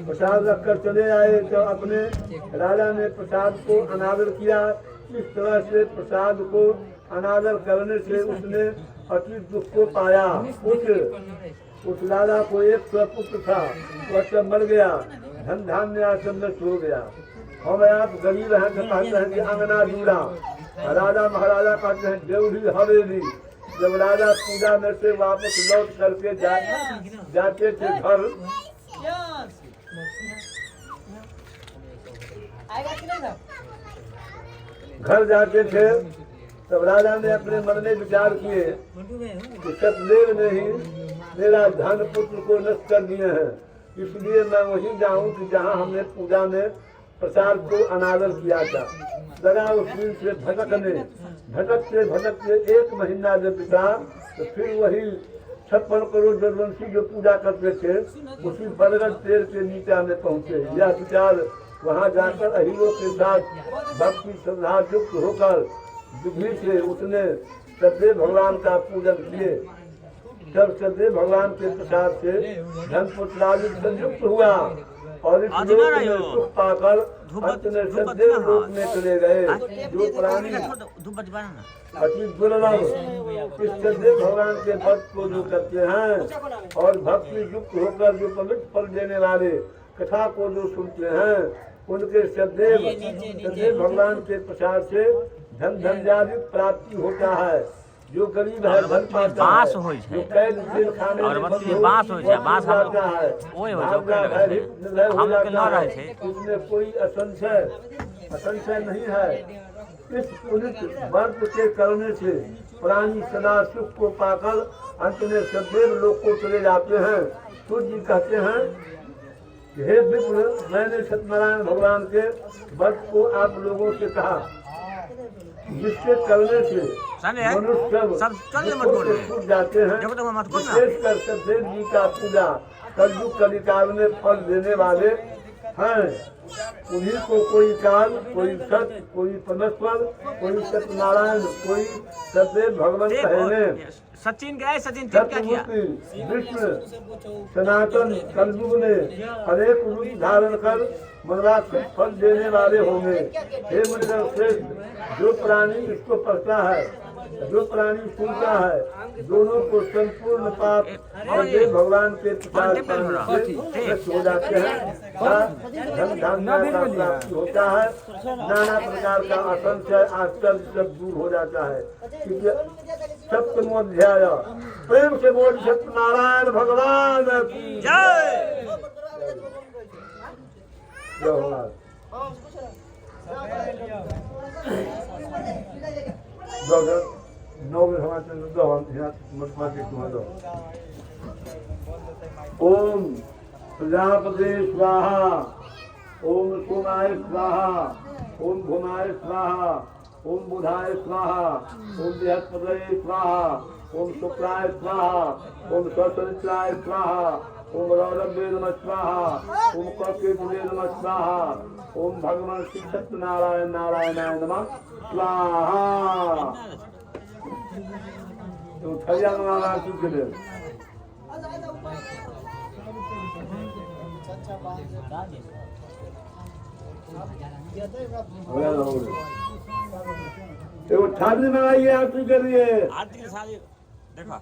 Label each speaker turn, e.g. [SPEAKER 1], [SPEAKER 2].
[SPEAKER 1] प्रसाद रखकर चले आए तो अपने राजा ने प्रसाद को अनादर किया। इस तरह से प्रसाद को अनादर करने से उसने अति दुख को पाया। उस राजा को एक पुत्र था, वह सब मर गया, धन धान्य आश्रम में सो गया। हम आप गरीब हैं तो कहते हैं कि अंगना दूरा, राजा महाराजा कहते हैं देवड़ी हवेली। जब राजा पूजा में से वापस लौट करके जाते थे घर जाते थे, तब राजा ने अपने मन में विचार किए कि सतदेव ने ही मेरा धन पुत्र को नष्ट कर दिए हैं, इसलिए मैं वहीं जाऊं कि जहां हमने पूजा में प्रसाद को अनादर किया था। लगा उस दिन से भटकते एक महीना जब बीता तो फिर वही 56 करोड़ जदवंशी जो पूजा करते थे उसी बरगद पेड़ के नीचे में पहुँचे। यह विचार वहाँ जाकर अहीरों के साथ भक्ति श्रद्धा युक्त होकर बुद्धि से उसने सदैव भगवान का पूजन किए। जब सदैव भगवान के प्रसाद से धन पुत्रादि संयुक्त हुआ और इस लोक में सुख पाकर अंत में सदैव लोक में चले गए। जो प्राणी अति दुर्लभ इस सदैव भगवान के भक्त को जो करते हैं और भक्ति युक्त होकर जो पवित्र फल देने वाले कथा को जो सुनते हैं, उनके सदैव भगवान के प्रसाद से धन धन्यादि प्राप्ति होता है। जो गरीब है धन पाता है, जो कैद जेल खाने में जाता है, इसमें कोई असंशय नहीं है। इस पुनित व्रत के करने से प्राणी सदा सुख को पाकर अंत में सदैव लोक को चले जाते हैं। सूर्य जी कहते हैं, हे विप्र, मैंने सत्यनारायण भगवान के व्रत को आप लोगों से कहा, जिसके करने से मनुष्य छूट जाते हैं। विशेषकर सत्यदेव जी का पूजा कलयुग कलिकाल में फल देने वाले हैं। उन्हीं को कोई काल, कोई सत्य, कोई परमेश्वर, कोई सत्यनारायण, कोई सदैव भगवान कहने।
[SPEAKER 2] सचिन गए, सचिन क्या किया?
[SPEAKER 1] विष्णु सनातन कलयुग ने अनेक रूप धारण कर मनवांछित फल देने वाले होंगे। हे मुनिवर श्रेष्ठ, जो प्राणी इसको पढ़ता है, जो प्राणी सुनता है, दोनों को संपूर्ण पाप भगवान के प्रसाद से हो जाते हैं। धन धान्य का प्राप्ति होता है, नाना प्रकार का असंशय आश्चर्य सब दूर हो जाता है। सप्तमोध्याय। प्रेम से बोल सत्यनारायण भगवान की जय। ओम प्रजापते स्वाहा, ओम सोमाय स्वाहा, ओम भूमाय स्वाहा, ओम बुधाय स्वाहा, ओम बृहस्पतये स्वाहा, ओम शुक्राय स्वाहा, ओम ससरित्राय स्वाहा, ओम रौरभ्ये नमः स्वाहा, ओम कर्केतुवे नमः स्वाहा, ओम भगवान श्री सत्यनारायण नारायणाय नमः स्वाहा। तो थैया मंगाना की करे तो ठाकुर मंगाइए, आरती करिए।
[SPEAKER 2] आरती के साथ देखो